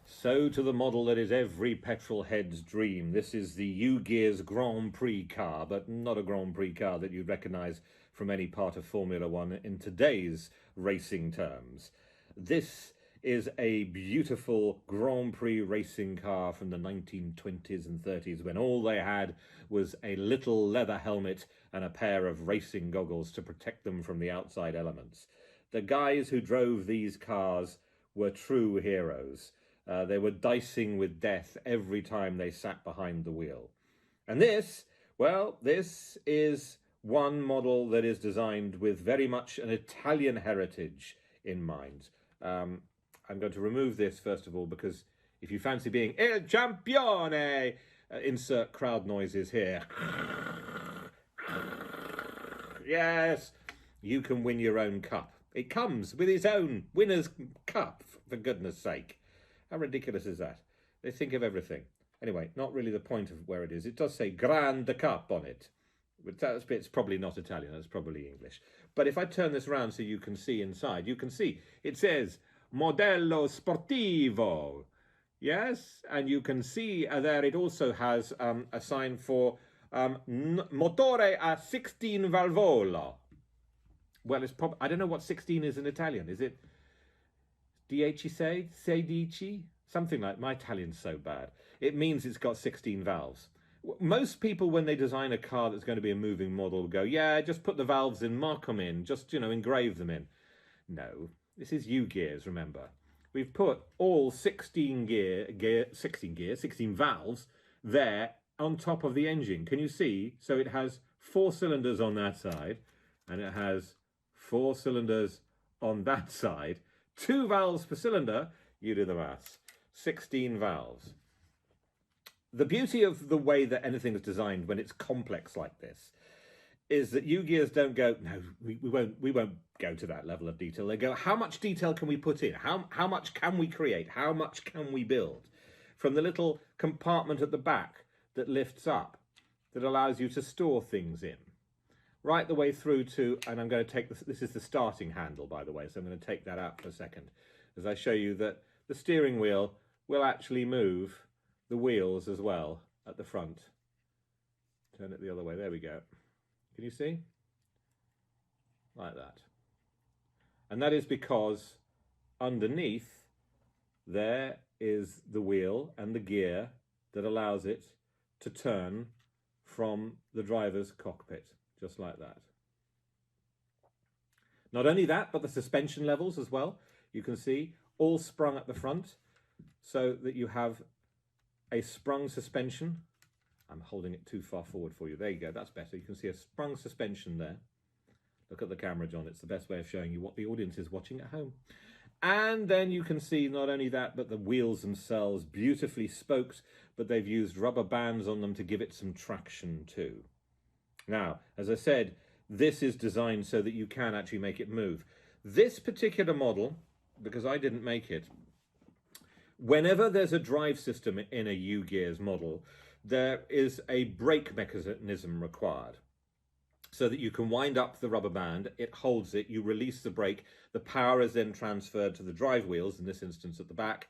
So to the model that is every petrol head's dream. This is the U-Gears Grand Prix car, but not a Grand Prix car that you'd recognise from any part of Formula One in today's racing terms. This is a beautiful Grand Prix racing car from the 1920s and 30s when all they had was a little leather helmet and a pair of racing goggles to protect them from the outside elements. The guys who drove these cars were true heroes. They were dicing with death every time they sat behind the wheel. And this, well, this is one model that is designed with very much an Italian heritage in mind. I'm going to remove this first of all because if you fancy being Il Campione, insert crowd noises here. Yes, you can win your own cup. It comes with its own winner's cup, for goodness sake. How ridiculous is that? They think of everything. Anyway, not really the point of where it is. It does say Grande Cup on it. But that bit's probably not Italian, that's probably English. But if I turn this around so you can see inside, you can see it says Modello Sportivo. Yes, and you can see there it also has a sign for Motore a 16 valvola. Well, it's probably, I don't know what 16 is in Italian. Is it Dieci sei? Sedici? Something like, my Italian's so bad. It means it's got 16 valves. Most people, when they design a car that's going to be a moving model, go, yeah, just put the valves in, mark them in, just, you know, engrave them in. No, this is U-Gears, remember. We've put all 16 valves there on top of the engine. Can you see? So it has 4 cylinders on that side, and it has 4 cylinders on that side. 2 valves per cylinder, you do the maths. 16 valves. The beauty of the way that anything is designed when it's complex like this is that U-Gears don't go, no, we won't go to that level of detail. They go, how much detail can we put in? How much can we create? How much can we build? From the little compartment at the back that lifts up, that allows you to store things in, right the way through to, and I'm going to take this is the starting handle, by the way, so I'm going to take that out for a second, as I show you that the steering wheel will actually move the wheels as well at the front. Turn it the other way, there we go. Can you see? Like that. And that is because underneath there is the wheel and the gear that allows it to turn from the driver's cockpit, just like that. Not only that, but the suspension levels as well, you can see, all sprung at the front, so that you have a sprung suspension. I'm holding it too far forward for you. There you go, that's better. You can see a sprung suspension there. Look at the camera, John. It's the best way of showing you what the audience is watching at home. And then you can see not only that, but the wheels themselves, beautifully spoked, but they've used rubber bands on them to give it some traction too. Now, as I said, this is designed so that you can actually make it move. This particular model, because I didn't make it, whenever there's a drive system in a U-Gears model, there is a brake mechanism required, so that you can wind up the rubber band, it holds it, you release the brake, the power is then transferred to the drive wheels, in this instance at the back,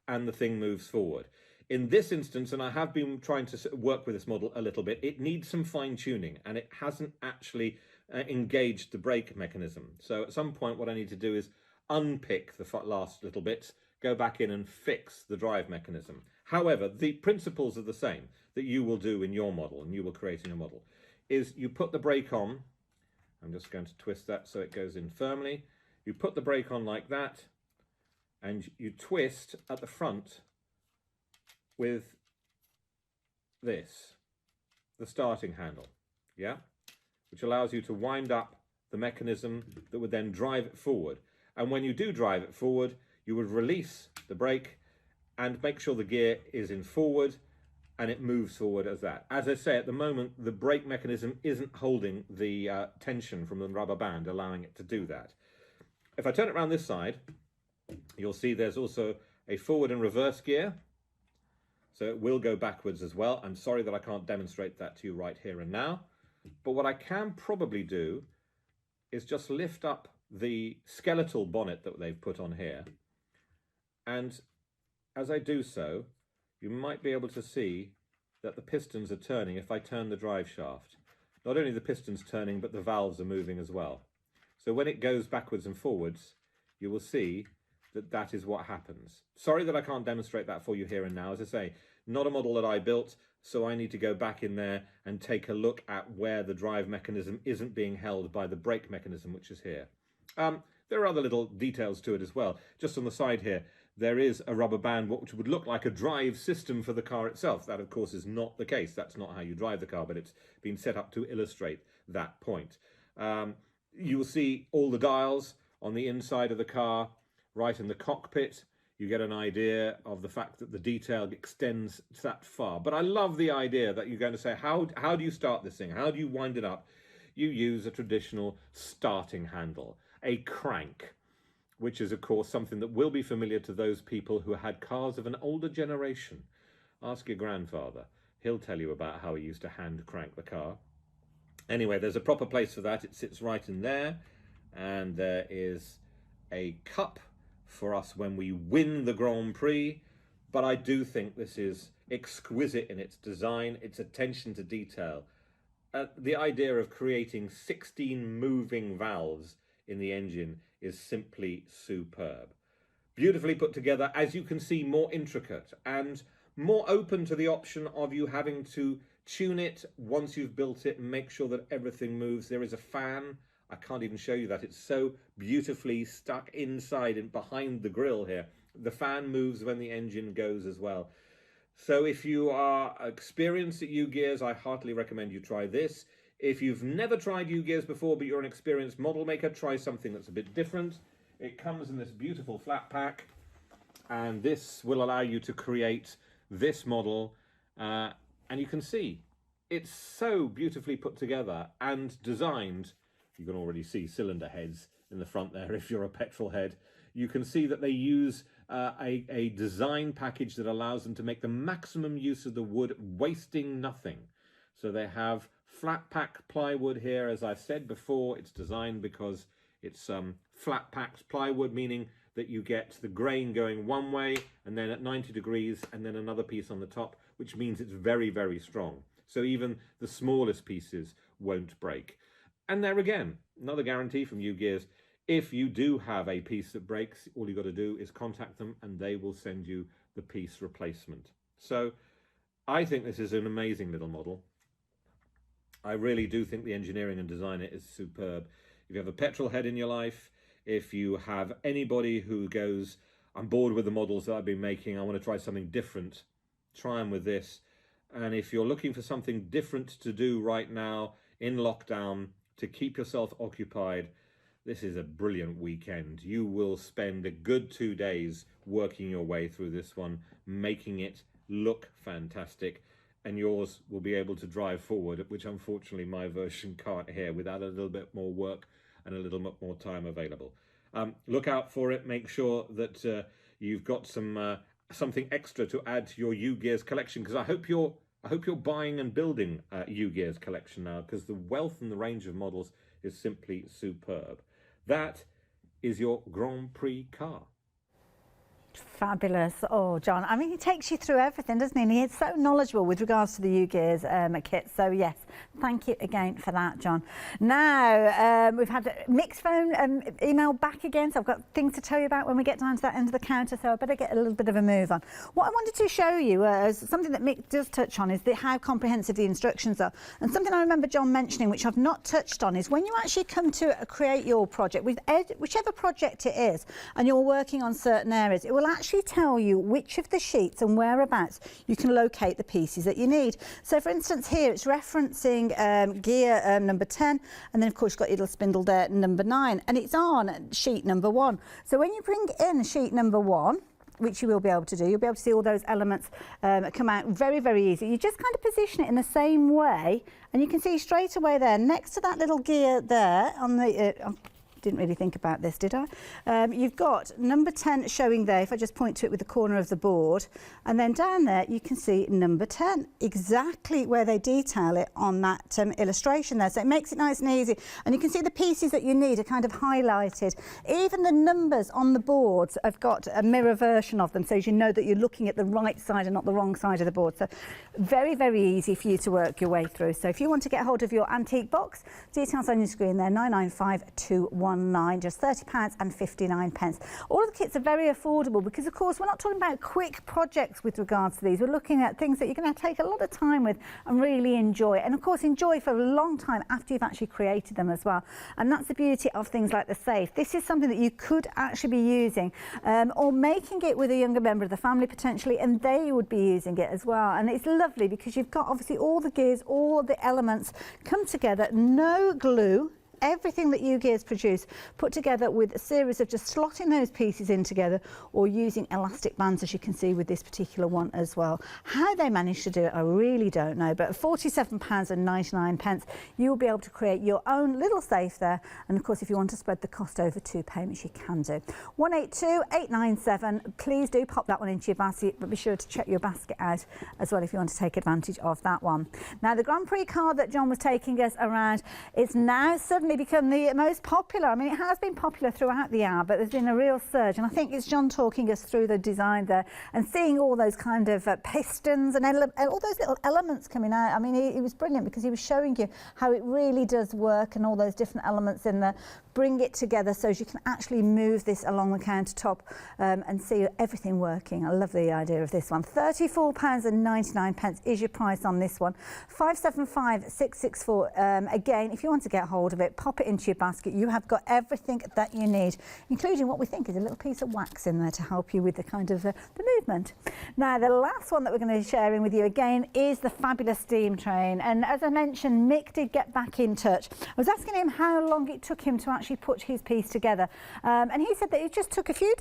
and the thing moves forward. In this instance, and I have been trying to work with this model a little bit, it needs some fine tuning, and it hasn't actually engaged the brake mechanism. So at some point what I need to do is unpick the last little bits, go back in and fix the drive mechanism. However, the principles are the same that you will do in your model, and you will create in your model, is you put the brake on. I'm just going to twist that so it goes in firmly. You put the brake on like that, and you twist at the front with this, the starting handle, yeah, which allows you to wind up the mechanism that would then drive it forward. And when you do drive it forward, you would release the brake and make sure the gear is in forward, and it moves forward as that. As I say, at the moment, the brake mechanism isn't holding the tension from the rubber band, allowing it to do that. If I turn it around this side, you'll see there's also a forward and reverse gear. So it will go backwards as well. I'm sorry that I can't demonstrate that to you right here and now. But what I can probably do is just lift up the skeletal bonnet that they've put on here. And as I do so, you might be able to see that the pistons are turning if I turn the drive shaft. Not only the pistons turning, but the valves are moving as well. So when it goes backwards and forwards, you will see that that is what happens. Sorry that I can't demonstrate that for you here and now. As I say, not a model that I built, so I need to go back in there and take a look at where the drive mechanism isn't being held by the brake mechanism, which is here. There are other little details to it as well. Just on the side here, there is a rubber band which would look like a drive system for the car itself. That, of course, is not the case. That's not how you drive the car, but it's been set up to illustrate that point. You will see all the dials on the inside of the car, right in the cockpit. You get an idea of the fact that the detail extends that far. But I love the idea that you're going to say, how do you start this thing? How do you wind it up? You use a traditional starting handle, a crank, which is, of course, something that will be familiar to those people who had cars of an older generation. Ask your grandfather. He'll tell you about how he used to hand crank the car. Anyway, there's a proper place for that. It sits right in there. And there is a cup for us when we win the Grand Prix. But I do think this is exquisite in its design, its attention to detail. The idea of creating 16 moving valves in the engine is simply superb. Beautifully put together, as you can see, more intricate and more open to the option of you having to tune it once you've built it and make sure that everything moves. There is a fan. I can't even show you that. It's so beautifully stuck inside and behind the grille here. The fan moves when the engine goes as well. So if you are experienced at U-Gears, I heartily recommend you try this. If you've never tried U-Gears before, but you're an experienced model maker, try something that's a bit different. It comes in this beautiful flat pack, and this will allow you to create this model. And you can see it's so beautifully put together and designed. You can already see cylinder heads in the front there if you're a petrol head. You can see that they use a design package that allows them to make the maximum use of the wood, wasting nothing. So they have flat pack plywood here. As I've said before, it's designed because it's flat packed plywood, meaning that you get the grain going one way and then at 90 degrees and then another piece on the top, which means it's very, very strong. So even the smallest pieces won't break. And there again, another guarantee from U-Gears, If you do have a piece that breaks, all you got to do is contact them and they will send you the piece replacement. So I think this is an amazing little model. I really do think the engineering and design it is superb. If you have a petrol head in your life, if you have anybody who goes, I'm bored with the models that I've been making, I want to try something different, try them with this. And if you're looking for something different to do right now in lockdown to keep yourself occupied, this is a brilliant weekend. You will spend a good 2 days working your way through this one, making it look fantastic, and yours will be able to drive forward, which unfortunately my version can't here, without a little bit more work and a little bit more time available. Look out for it. Make sure that you've got something extra to add to your U-Gears collection, because I hope you're buying and building a U-Gears collection now, because the wealth and the range of models is simply superb. That is your Grand Prix car. Fabulous. Oh, John, I mean, he takes you through everything, doesn't he? And he's so knowledgeable with regards to the U-Gears kit. So, yes, thank you again for that, John. Now, we've had a mixed phone email back again, so I've got things to tell you about when we get down to that end of the counter, so I better get a little bit of a move on. What I wanted to show you, something that Mick does touch on, is how comprehensive the instructions are. And something I remember John mentioning, which I've not touched on, is when you actually come to create your project, with whichever project it is, and you're working on certain areas, it will actually tell you which of the sheets and whereabouts you can locate the pieces that you need. So for instance here it's referencing gear number 10, and then of course you've got your little spindle there, number 9, and it's on sheet number 1. So when you bring in sheet number 1, which you will be able to do, you'll be able to see all those elements come out very, very easy. You just kind of position it in the same way, and you can see straight away there, next to that little gear there on the didn't really think about this, did I? You've got number 10 showing there, if I just point to it with the corner of the board, and then down there you can see number 10, exactly where they detail it on that illustration there. So it makes it nice and easy, and you can see the pieces that you need are kind of highlighted. Even the numbers on the boards have got a mirror version of them, so you know that you're looking at the right side and not the wrong side of the board. So very, very easy for you to work your way through. So if you want to get hold of your antique box, details on your screen there, 995219, just £30.59. All of the kits are very affordable because, of course, we're not talking about quick projects with regards to these. We're looking at things that you're going to take a lot of time with and really enjoy. And, of course, enjoy for a long time after you've actually created them as well. And that's the beauty of things like the safe. This is something that you could actually be using or making it with a younger member of the family potentially, and they would be using it as well. And it's lovely because you've got obviously all the gears, all the elements come together, no glue. Everything that U-Gears produce put together with a series of just slotting those pieces in together or using elastic bands, as you can see with this particular one as well. How they managed to do it, I really don't know, but at £47.99 you'll be able to create your own little safe there. And of course, if you want to spread the cost over 2 payments, you can do. 182897, please do pop that one into your basket, but be sure to check your basket out as well if you want to take advantage of that one. Now, the Grand Prix car that John was taking us around, it's now suddenly become the most popular. I mean, it has been popular throughout the hour, but there's been a real surge, and I think it's John talking us through the design there and seeing all those kind of pistons and all those little elements coming out. I mean, he was brilliant because he was showing you how it really does work and all those different elements in there. Bring it together so you can actually move this along the countertop and see everything working. I love the idea of this one. £34.99 is your price on this one. 575664. Again, if you want to get hold of it, pop it into your basket. You have got everything that you need, including what we think is a little piece of wax in there to help you with the kind of the movement. Now, the last one that we're going to be sharing with you again is the fabulous steam train. And as I mentioned, Mick did get back in touch. I was asking him how long it took him to actually put his piece together, and he said that it just took a few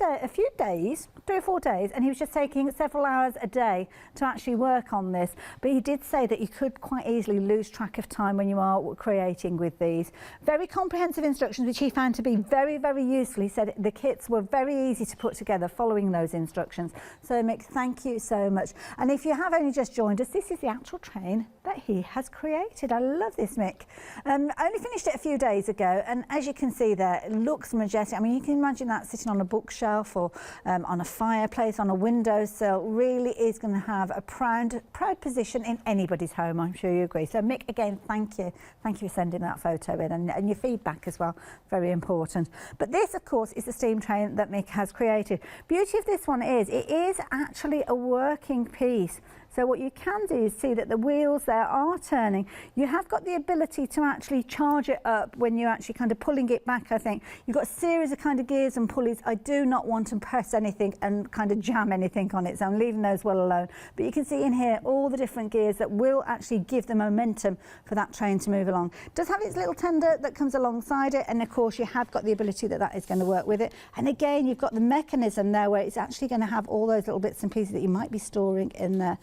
days, 3 or 4 days, and he was just taking several hours a day to actually work on this. But he did say that you could quite easily lose track of time when you are creating with these. Very comprehensive instructions, which he found to be very, very useful. He said the kits were very easy to put together following those instructions. So Mick, thank you so much. And if you have only just joined us, this is the actual train that he has created. I love this, Mick. I only finished it a few days ago, and as you can see there, it looks majestic. I mean, you can imagine that sitting on a bookshelf or on a fireplace, on a windowsill. Really is going to have a proud position in anybody's home. I'm sure you agree. So Mick, again, thank you for sending that photo in, and and your feedback as well, very important. But this, of course, is the steam train that Mick has created. Beauty of this one is, it is actually a working piece. So what you can do is see that the wheels there are turning. You have got the ability to actually charge it up when you're actually kind of pulling it back, I think. You've got a series of kind of gears and pulleys. I do not want to press anything and kind of jam anything on it, so I'm leaving those well alone. But you can see in here all the different gears that will actually give the momentum for that train to move along. It does have its little tender that comes alongside it, and of course you have got the ability that is going to work with it. And again, you've got the mechanism there where it's actually going to have all those little bits and pieces that you might be storing in there.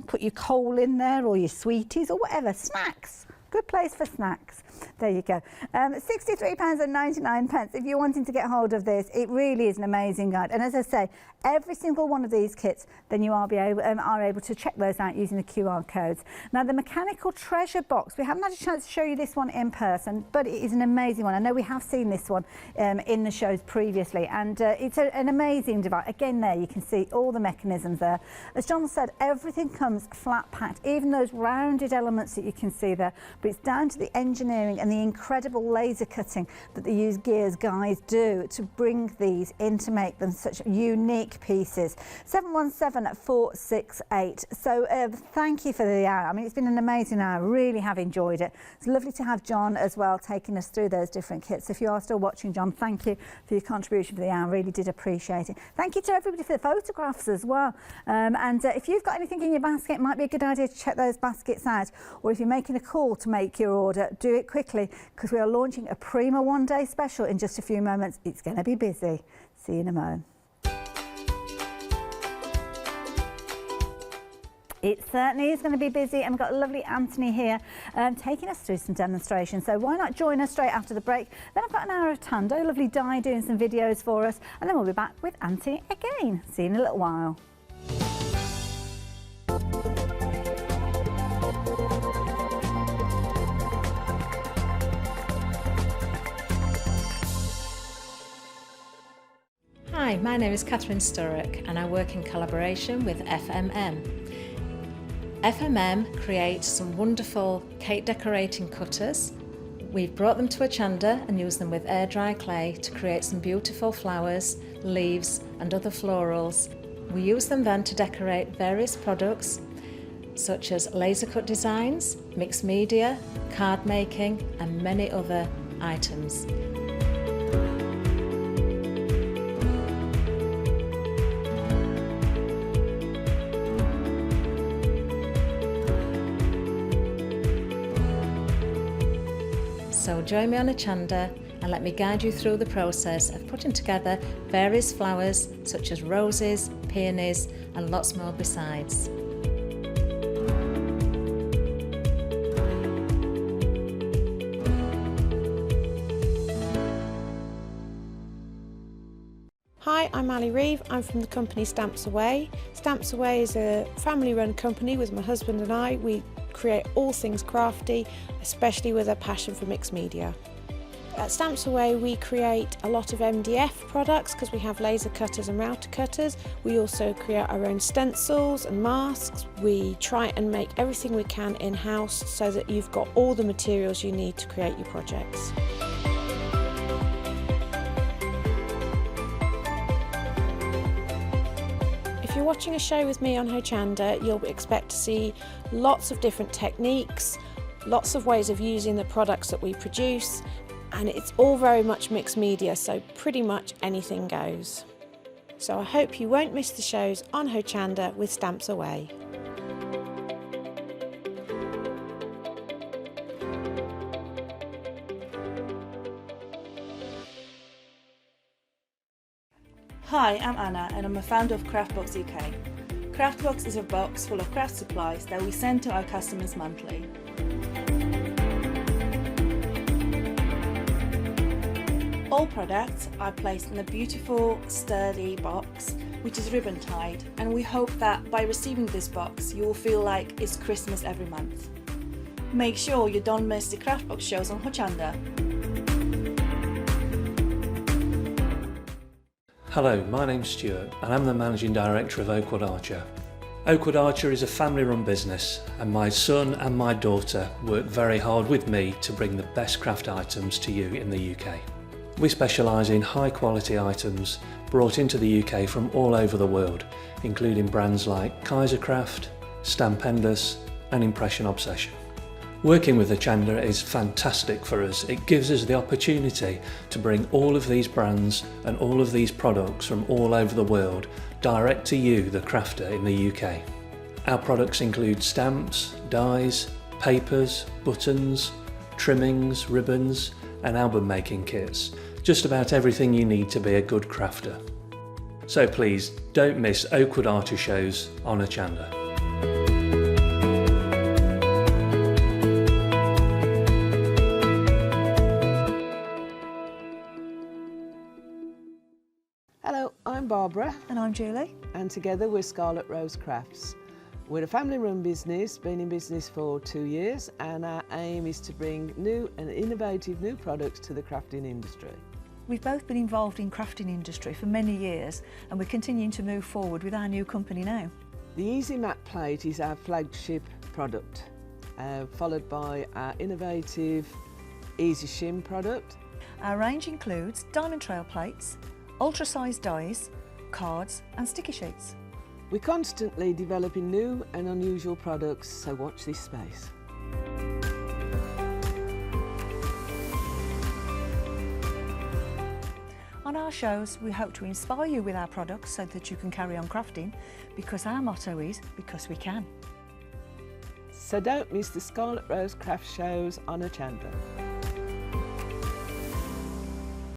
Put your coal in there or your sweeties or whatever, snacks. Good place for snacks. There you go. £63.99 if you're wanting to get hold of this. It really is an amazing guide. And as I say, every single one of these kits, then you are able to check those out using the QR codes. Now, the mechanical treasure box, we haven't had a chance to show you this one in person, but it is an amazing one. I know we have seen this one in the shows previously, and it's an amazing device. Again, there you can see all the mechanisms there. As John said, everything comes flat packed, even those rounded elements that you can see there, but it's down to the engineering and the incredible laser cutting that the used gears guys do to bring these in to make them such unique pieces. 717-468. So thank you for the hour. I mean, it's been an amazing hour. I really have enjoyed it. It's lovely to have John as well taking us through those different kits. If you are still watching, John, thank you for your contribution for the hour. I really did appreciate it. Thank you to everybody for the photographs as well. And if you've got anything in your basket, it might be a good idea to check those baskets out. Or if you're making a call to make your order, do it quickly, because we are launching a Prima one-day special in just a few moments. It's going to be busy. See you in a moment. It certainly is going to be busy, and we've got lovely Anthony here taking us through some demonstrations. So why not join us straight after the break? Then I've got an hour of Tando, lovely Di doing some videos for us, and then we'll be back with Auntie again. See you in a little while. Hi, my name is Catherine Sturrock and I work in collaboration with FMM. FMM creates some wonderful cake decorating cutters. We've brought them to Hochanda and used them with air dry clay to create some beautiful flowers, leaves and other florals. We use them then to decorate various products such as laser cut designs, mixed media, card making and many other items. So join me on Hochanda and let me guide you through the process of putting together various flowers such as roses, peonies and lots more besides. Hi, I'm Ali Reeve. I'm from the company Stamps Away. Stamps Away is a family-run company with my husband and I. We create all things crafty, especially with a passion for mixed media. At Stamps Away we create a lot of MDF products because we have laser cutters and router cutters. We also create our own stencils and masks. We try and make everything we can in-house so that you've got all the materials you need to create your projects. If you're watching a show with me on Hochanda, you'll expect to see lots of different techniques, lots of ways of using the products that we produce, and it's all very much mixed media, so pretty much anything goes. So I hope you won't miss the shows on Hochanda with Stamps Away. Hi, I'm Anna and I'm a founder of Craftbox UK. Craftbox is a box full of craft supplies that we send to our customers monthly. All products are placed in a beautiful, sturdy box, which is ribbon tied, and we hope that by receiving this box you will feel like it's Christmas every month. Make sure you don't miss the Craftbox shows on Hochanda. Hello, my name's Stuart and I'm the Managing Director of Oakwood Archer. Oakwood Archer is a family-run business, and my son and my daughter work very hard with me to bring the best craft items to you in the UK. We specialise in high-quality items brought into the UK from all over the world, including brands like Kaisercraft, Stampendous and Impression Obsession. Working with Hochanda is fantastic for us. It gives us the opportunity to bring all of these brands and all of these products from all over the world direct to you, the crafter in the UK. Our products include stamps, dies, papers, buttons, trimmings, ribbons and album making kits. Just about everything you need to be a good crafter. So please don't miss Oakwood Archer shows on Hochanda. Hello, I'm Barbara And I'm Julie. and together we're Scarlet Rose Crafts. We're a family-run business, been in business for 2 years, and our aim is to bring new and innovative new products to the crafting industry. We've both been involved in crafting industry for many years and we're continuing to move forward with our new company now. The Easy Mat Plate is our flagship product, followed by our innovative Easy Shim product. Our range includes diamond trail plates, ultra-sized dies, cards and sticky sheets. We're constantly developing new and unusual products, so watch this space. On our shows, we hope to inspire you with our products so that you can carry on crafting, because our motto is, because we can. So don't miss the Scarlet Rose Craft shows on Hochanda.